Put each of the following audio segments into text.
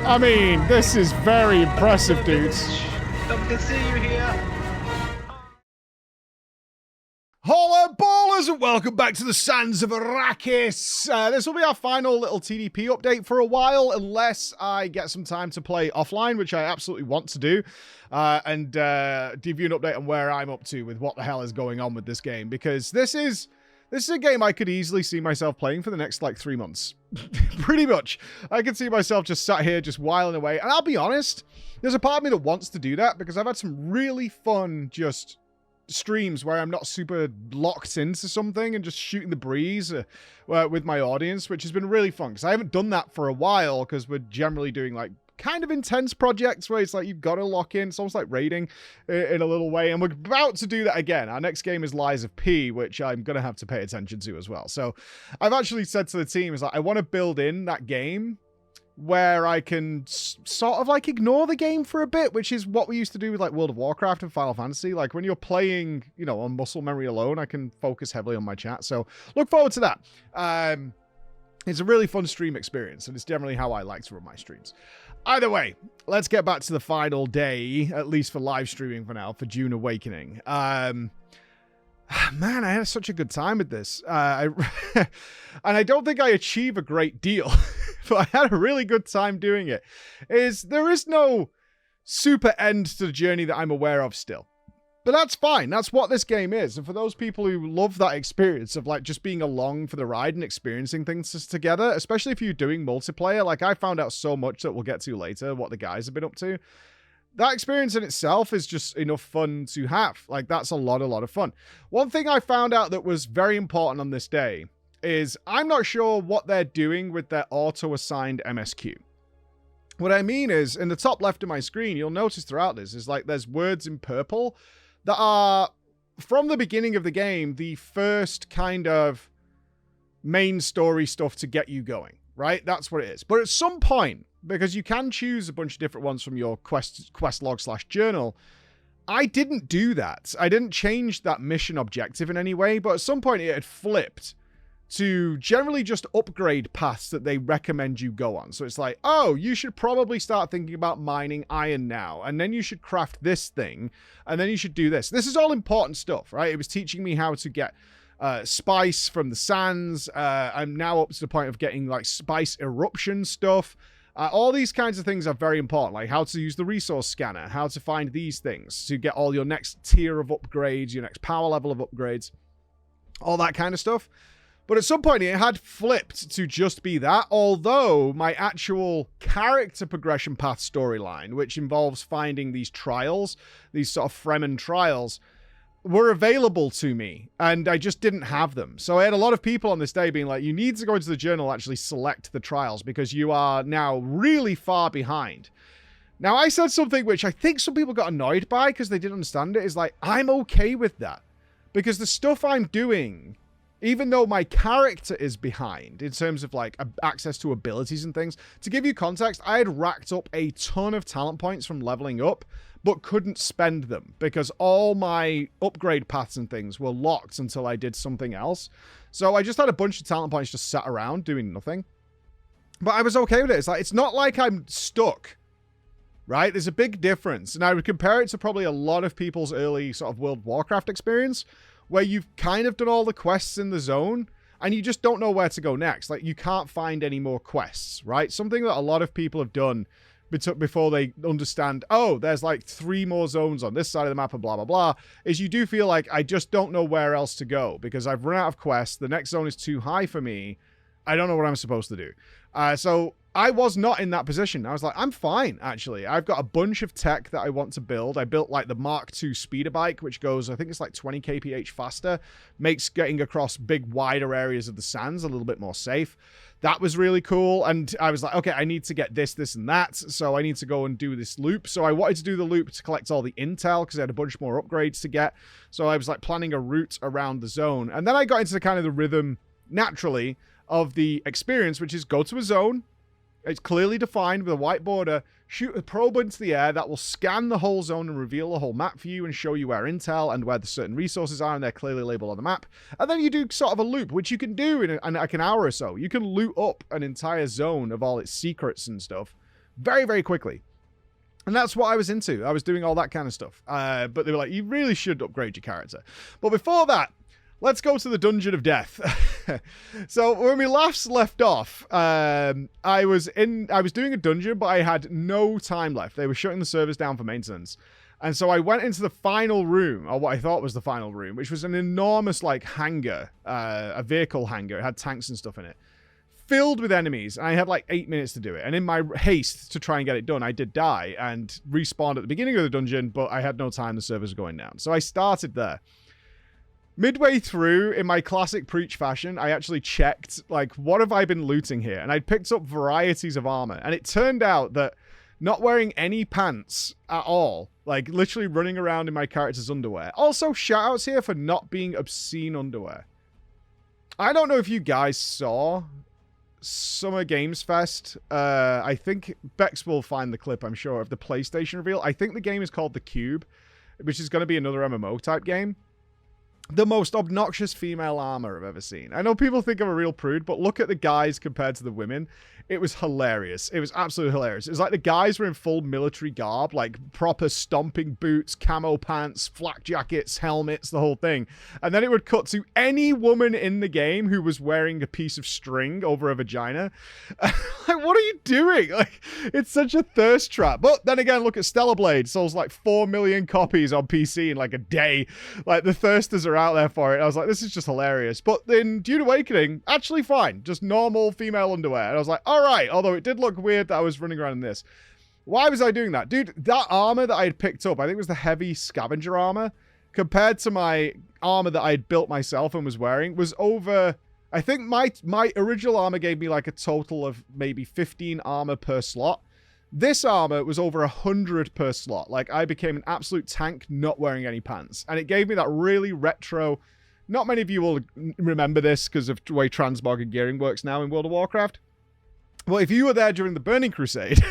I mean, this is very impressive, dudes. Nobody can see you here. Hello, ballers, and welcome back to the Sands of Arrakis. This will be our final little TDP update for a while, unless I get some time to play offline, which I absolutely want to do, and give you an update on where I'm up to with what the hell is going on with this game, because this is a game I could easily see myself playing for the next, 3 months. Pretty much. I could see myself just sat here, just whiling away, and I'll be honest, there's a part of me that wants to do that, because I've had some really fun, just streams where I'm not super locked into something and just shooting the breeze with my audience, which has been really fun because I haven't done that for a while because we're generally doing kind of intense projects where it's you've got to lock in. It's almost like raiding in a little way, and we're about to do that again. Our next game is Lies of P, which I'm going to have to pay attention to as well. So I've actually said to the team, I want to build in that game where I can sort of ignore the game for a bit, which is what we used to do with World of Warcraft and Final Fantasy. When you're playing, on muscle memory alone, I can focus heavily on my chat. So look forward to that. It's a really fun stream experience, and it's generally how I like to run my streams. Either way, let's get back to the final day, at least for live streaming for now, for Dune Awakening. Man, I had such a good time with this. And I don't think I achieve a great deal, but I had a really good time doing it. There is no super end to the journey that I'm aware of still. But that's fine. That's what this game is. And for those people who love that experience of just being along for the ride and experiencing things together, especially if you're doing multiplayer, I found out so much that we'll get to later, what the guys have been up to. That experience in itself is just enough fun to have. That's a lot of fun. One thing I found out that was very important on this day is I'm not sure what they're doing with their auto-assigned MSQ. What I mean is, in the top left of my screen, you'll notice throughout this, is there's words in purple that are, from the beginning of the game, the first kind of main story stuff to get you going, right? That's what it is. But at some point, because you can choose a bunch of different ones from your quest log / journal, I didn't do that. I didn't change that mission objective in any way, but at some point it had flipped to generally just upgrade paths that they recommend you go on. So it's oh, you should probably start thinking about mining iron now, and then you should craft this thing, and then you should do this. This is all important stuff, right? It was teaching me how to get spice from the sands. I'm now up to the point of getting spice eruption stuff. All these kinds of things are very important, how to use the resource scanner, how to find these things to get all your next tier of upgrades, your next power level of upgrades, all that kind of stuff. But at some point, it had flipped to just be that, although my actual character progression path storyline, which involves finding these trials, these sort of Fremen trials, were available to me, and I just didn't have them. So I had a lot of people on this day being you need to go into the journal and actually select the trials, because you are now really far behind. Now, I said something which I think some people got annoyed by because they didn't understand it, is I'm okay with that. Because the stuff I'm doing, even though my character is behind in terms of access to abilities and things, to give you context, I had racked up a ton of talent points from leveling up, but couldn't spend them because all my upgrade paths and things were locked until I did something else. So I just had a bunch of talent points just sat around doing nothing. But I was okay with it. It's not like I'm stuck, right? There's a big difference. And I would compare it to probably a lot of people's early sort of World of Warcraft experience, where you've kind of done all the quests in the zone and you just don't know where to go next. You can't find any more quests, right? Something that a lot of people have done before they understand, oh, there's 3 more zones on this side of the map and blah, blah, blah, is you do feel I just don't know where else to go because I've run out of quests. The next zone is too high for me. I don't know what I'm supposed to do. So I was not in that position. I was I'm fine, actually. I've got a bunch of tech that I want to build. I built the Mark II speeder bike, which goes, I think it's 20 kph faster, makes getting across big, wider areas of the sands a little bit more safe. That was really cool. And I was okay, I need to get this, and that. So I need to go and do this loop. So I wanted to do the loop to collect all the intel because I had a bunch more upgrades to get. So I was planning a route around the zone. And then I got into the rhythm, naturally, of the experience, which is go to a zone. It's clearly defined with a white border. Shoot a probe into the air that will scan the whole zone and reveal the whole map for you and show you where intel and where the certain resources are, and they're clearly labeled on the map. And then you do sort of a loop, which you can do in an hour or so. You can loot up an entire zone of all its secrets and stuff very, very quickly. And that's what I was into. I was doing all that kind of stuff. But they were like, you really should upgrade your character. But before that, let's go to the Dungeon of Death. So when we last left off, I was doing a dungeon, but I had no time left. They were shutting the servers down for maintenance. And so I went into the final room, or what I thought was the final room, which was an enormous, like, hangar, a vehicle hangar. It had tanks and stuff in it, filled with enemies. And I had, like, 8 minutes to do it. And in my haste to try and get it done, I did die and respawned at the beginning of the dungeon, but I had no time. The servers were going down. So I started there. Midway through, in my classic Preach fashion, I actually checked, like, what have I been looting here? And I'd picked up varieties of armor. And it turned out that not wearing any pants at all, like literally running around in my character's underwear. Also, shoutouts here for not being obscene underwear. I don't know if you guys saw Summer Games Fest. I think Bex will find the clip, I'm sure, of the PlayStation reveal. I think the game is called The Cube, which is going to be another MMO type game. The most obnoxious female armor I've ever seen. I know people think I'm a real prude, but look at the guys compared to the women. It was hilarious. It was absolutely hilarious. It was like the guys were in full military garb, like proper stomping boots, camo pants, flak jackets, helmets, the whole thing. And then it would cut to any woman in the game who was wearing a piece of string over a vagina. Like, what are you doing? Like, it's such a thirst trap. But then again, look at Stellar Blade. Sells like 4 million copies on PC in like a day. Like, the thirsters are out there for it. I was like, this is just hilarious. But in Dune Awakening, actually fine. Just normal female underwear. And I was like, all right. Although it did look weird that I was running around in this. Why was I doing that? Dude, that armor that I had picked up, I think it was the heavy scavenger armor, compared to my armor that I had built myself and was wearing, was over... I think my original armor gave me like a total of maybe 15 armor per slot. This armor was over 100 per slot. Like, I became an absolute tank not wearing any pants. And it gave me that really retro... Not many of you will remember this because of the way transmog and gearing works now in World of Warcraft. Well, if you were there during the Burning Crusade,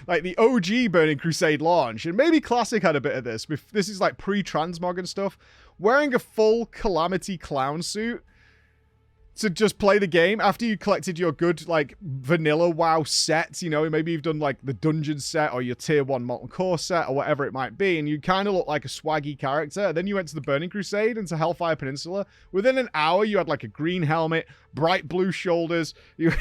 like the OG Burning Crusade launch, and maybe Classic had a bit of this, this is like pre-transmog and stuff, wearing a full Calamity clown suit to just play the game after you collected your good, like, vanilla WoW set, you know, maybe you've done, like, the dungeon set or your tier 1 Molten Core set or whatever it might be, and you kind of look like a swaggy character, and then you went to the Burning Crusade into Hellfire Peninsula. Within an hour, you had, like, a green helmet, bright blue shoulders. You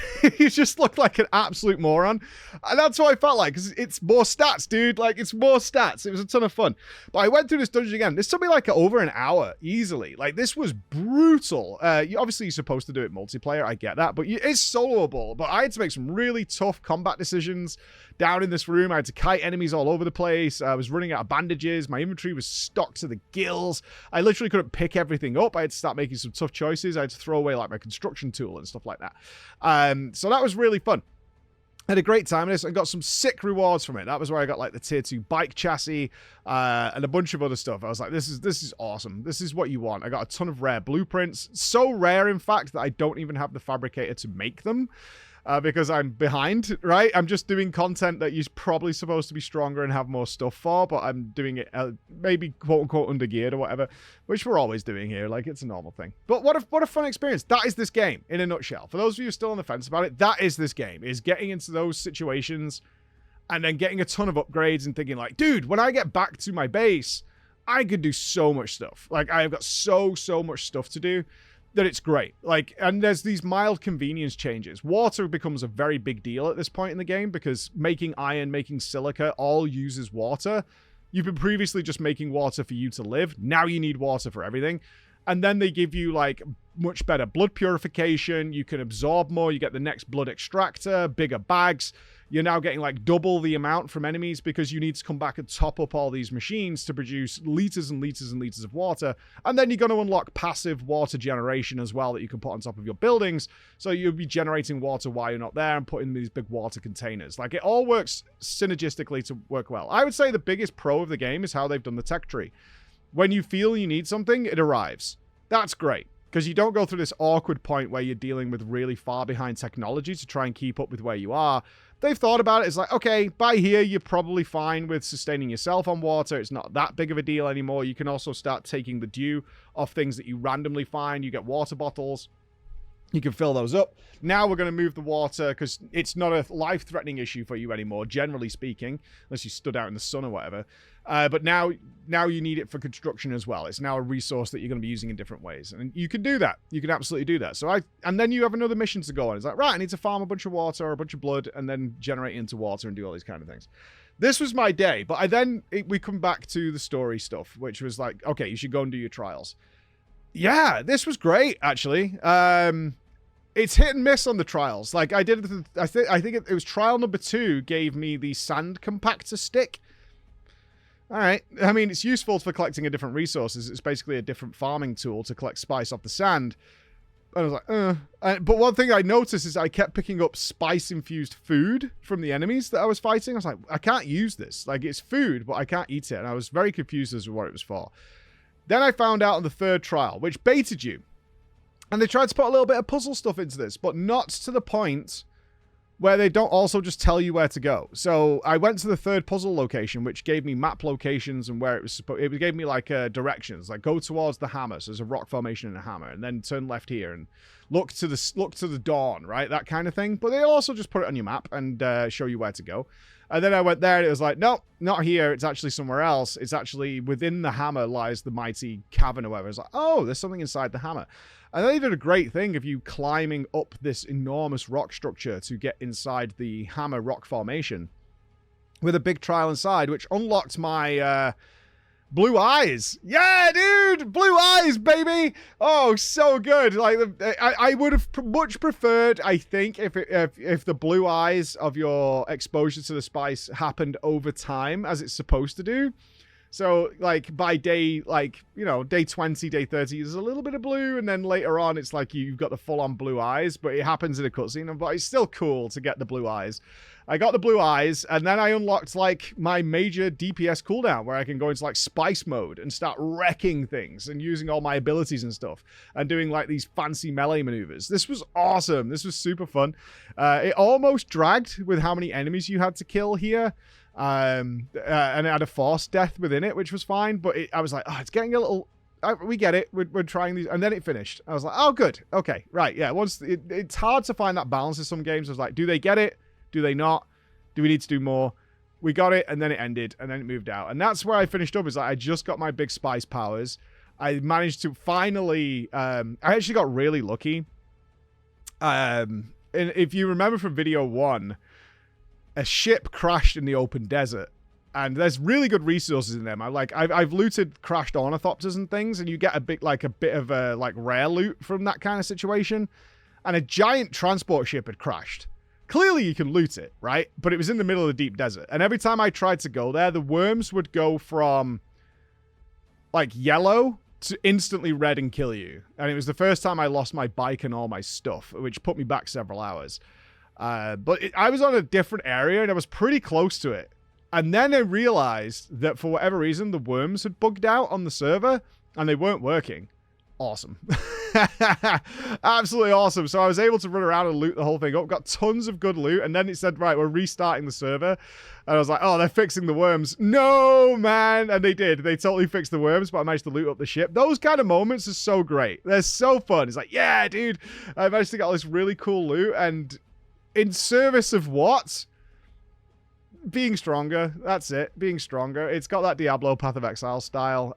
just looked like an absolute moron. And that's what I felt like, because it's more stats, dude. Like, it's more stats. It was a ton of fun. But I went through this dungeon again. This took me, like, over an hour, easily. Like, this was brutal. Obviously, you're supposed to do it multiplayer, I get that, but it's soloable. But I had to make some really tough combat decisions down in this room. I had to kite enemies all over the place. I was running out of bandages. My inventory was stocked to the gills. I literally couldn't pick everything up. I had to start making some tough choices. I had to throw away like my construction tool and stuff like that. So that was really fun. I had a great time in this and got some sick rewards from it. That was where I got like the tier 2 bike chassis and a bunch of other stuff. I was like, this is awesome. This is what you want. I got a ton of rare blueprints. So rare, in fact, that I don't even have the fabricator to make them. Because I'm behind, right? I'm just doing content that you're probably supposed to be stronger and have more stuff for, but I'm doing it maybe quote-unquote under-geared or whatever, which we're always doing here. Like, it's a normal thing. But what a fun experience. That is this game, in a nutshell. For those of you who are still on the fence about it, that is this game, is getting into those situations and then getting a ton of upgrades and thinking like, dude, when I get back to my base, I could do so much stuff. Like, I've got so much stuff to do that it's great. Like, and there's these mild convenience changes. Water becomes a very big deal at this point in the game because making iron, making silica all uses water. You've been previously just making water for you to live. Now you need water for everything. And then they give you like much better blood purification. You can absorb more. You get the next blood extractor, bigger bags. You're now getting like double the amount from enemies because you need to come back and top up all these machines to produce liters and liters and liters of water. And then you're going to unlock passive water generation as well that you can put on top of your buildings. So you'll be generating water while you're not there and putting these big water containers. Like, it all works synergistically to work well. I would say the biggest pro of the game is how they've done the tech tree. When you feel you need something, it arrives. That's great. Because you don't go through this awkward point where you're dealing with really far behind technology to try and keep up with where you are. They've thought about it. It's like, okay, by here, you're probably fine with sustaining yourself on water. It's not that big of a deal anymore. You can also start taking the dew off things that you randomly find. You get water bottles. You can fill those up. Now we're going to move the water because it's not a life-threatening issue for you anymore, generally speaking, unless you stood out in the sun or whatever. But now you need it for construction as well. It's now a resource that you're going to be using in different ways. And you can do that. You can absolutely do that. And then you have another mission to go on. It's like, right, I need to farm a bunch of water or a bunch of blood and then generate into water and do all these kind of things. This was my day. But we come back to the story stuff, which was like, okay, you should go and do your trials. Yeah, this was great, actually. It's hit and miss on the trials. Like, I think it was trial number 2 gave me the sand compactor stick. All right. I mean, it's useful for collecting a different resources. It's basically a different farming tool to collect spice off the sand. And I was like, But one thing I noticed is I kept picking up spice-infused food from the enemies that I was fighting. I was like, I can't use this. Like, it's food, but I can't eat it. And I was very confused as to what it was for. Then I found out on the 3rd trial, which baited you. And they tried to put a little bit of puzzle stuff into this, but not to the point where they don't also just tell you where to go. So I went to the 3rd puzzle location, which gave me map locations and where it was supposed. It gave me like directions, like go towards the hammer. So there's a rock formation and a hammer, and then turn left here and look to the dawn, right? That kind of thing. But they'll also just put it on your map and show you where to go. And then I went there and it was like, no, not here. It's actually somewhere else. It's actually within the hammer lies the mighty cavern or whatever. It's like, oh, there's something inside the hammer. And they did a great thing of you climbing up this enormous rock structure to get inside the hammer rock formation with a big trial inside, which unlocked my blue eyes. Yeah, dude! Blue eyes, baby! Oh, so good. Like, I would have much preferred, I think, if the blue eyes of your exposure to the spice happened over time, as it's supposed to do. So, like, by day, like, you know, day 20, day 30, there's a little bit of blue, and then later on, it's like you've got the full-on blue eyes, but it happens in a cutscene, but it's still cool to get the blue eyes. I got the blue eyes, and then I unlocked, like, my major DPS cooldown, where I can go into, like, spice mode and start wrecking things and using all my abilities and stuff, and doing, like, these fancy melee maneuvers. This was awesome. This was super fun. It almost dragged with how many enemies you had to kill here. And it had a forced death within it, which was fine, but I was like, oh, it's getting a little... we get it. We're trying these, and then it finished. I was like, oh, good. Okay, right, yeah. It's hard to find that balance in some games. I was like, do they get it? Do they not? Do we need to do more? We got it, and then it ended, and then it moved out. And that's where I finished up, is like, I just got my big spice powers. I managed to finally... I actually got really lucky. And if you remember from video 1... a ship crashed in the open desert, and there's really good resources in them. I've looted crashed ornithopters and things, and you get a bit of a rare loot from that kind of situation. And a giant transport ship had crashed. Clearly you can loot it, right? But it was in the middle of the deep desert, and every time I tried to go there, the worms would go from like yellow to instantly red and kill you. And it was the first time I lost my bike and all my stuff, which put me back several hours. But I was on a different area, and I was pretty close to it. And then I realized that for whatever reason, the worms had bugged out on the server, and they weren't working. Awesome. Absolutely awesome. So I was able to run around and loot the whole thing up. Got tons of good loot, and then it said, right, we're restarting the server. And I was like, oh, they're fixing the worms. No, man. And they did. They totally fixed the worms, but I managed to loot up the ship. Those kind of moments are so great. They're so fun. It's like, yeah, dude. I managed to get all this really cool loot, and... in service of what? Being stronger. That's it. Being stronger. It's got that Diablo Path of Exile style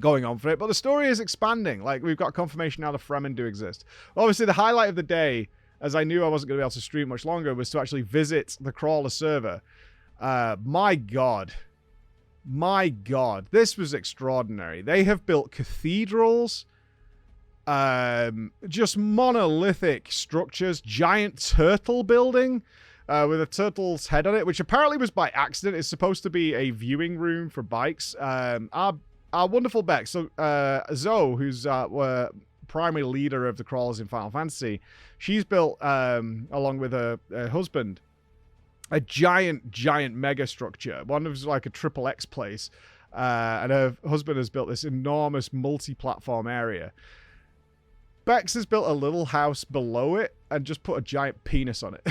going on for it. But the story is expanding. Like, we've got confirmation now the Fremen do exist. Obviously, the highlight of the day, as I knew I wasn't going to be able to stream much longer, was to actually visit the Crawler server. My God. My God. This was extraordinary. They have built cathedrals... just monolithic structures, giant turtle building with a turtle's head on it, which apparently was by accident. It's supposed to be a viewing room for bikes. Our wonderful Beck, so Zoe, who's primary leader of the crawlers in Final Fantasy, she's built, along with her husband, a giant mega structure. One of like a triple X place, and her husband has built this enormous multi-platform area. Bex has built a little house below it and just put a giant penis on it.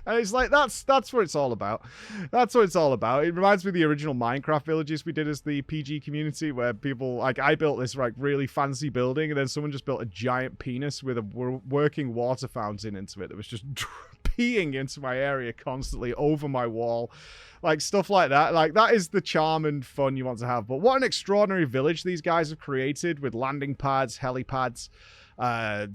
And it's like, that's what it's all about. That's what it's all about. It reminds me of the original Minecraft villages we did as the PG community, where people, like, I built this like really fancy building, and then someone just built a giant penis with a working water fountain into it that was just peeing into my area constantly over my wall. Like, stuff like that. Like, that is the charm and fun you want to have. But what an extraordinary village these guys have created, with landing pads, helipads,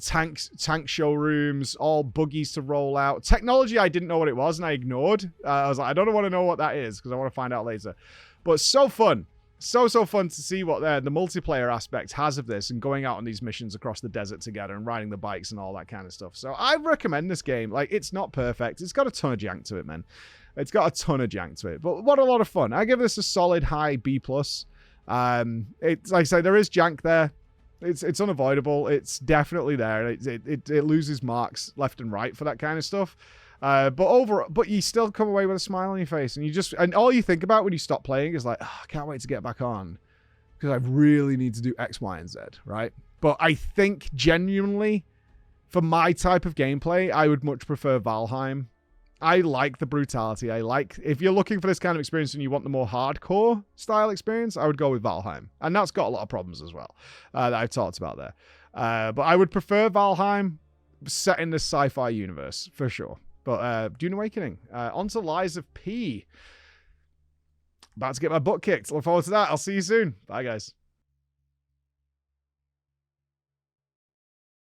tank showrooms, all buggies to roll out. Technology I didn't know what it was, and I ignored. I was like, I don't want to know what that is, because I want to find out later. But so fun. So fun to see what the multiplayer aspect has of this, and going out on these missions across the desert together and riding the bikes and all that kind of stuff. So I recommend this game. Like, it's not perfect. It's got a ton of jank to it, man. It's got a ton of jank to it. But what a lot of fun. I give this a solid high B+. It's like I say, there is jank there. It's unavoidable. It's definitely there. It loses marks left and right for that kind of stuff. But you still come away with a smile on your face, and all you think about when you stop playing is like, oh, I can't wait to get back on, because I really need to do X, Y, and Z, right? But I think genuinely, for my type of gameplay, I would much prefer Valheim. I like the brutality. If you're looking for this kind of experience and you want the more hardcore style experience, I would go with Valheim. And that's got a lot of problems as well that I've talked about there. But I would prefer Valheim set in this sci-fi universe, for sure. But Dune Awakening, on to Lies of P. About to get my butt kicked. Look forward to that. I'll see you soon. Bye, guys.